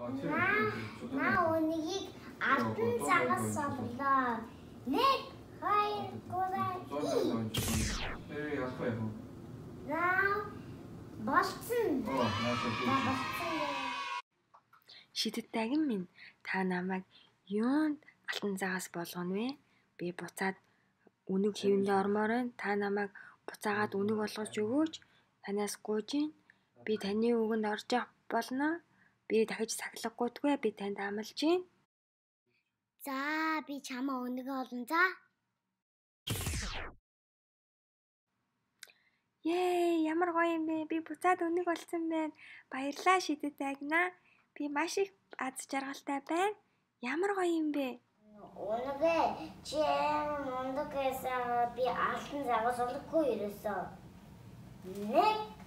Наа өнөгийг алтан цагаас сорлоо. 1 2 3. Наа болцсон. Шидэт дагин минь та намайг юунд алтан цагаас болгоно вэ? Би буцаад үнэг хийвэндээ ормоор байна. Та намайг буцаагаад үнэг болгож өгөөч. Танаас гуйж гин. Би таны үгэнд орж явах болно. Би дахиж сахилгагүйдгүй. Би танд амлаж гин. За би чамаа өнөгөө олно за. Ямар гоё юм бэ? Би буцаад үнэг болсон байна. Баярлалаа шидэт дагнаа. Би маш их аз жаргалтай байна. Ямар гоё юм бэ? Үнэгээ чи мундаг гэсэн би алтан цагаас олохгүй ерөөсөө. 1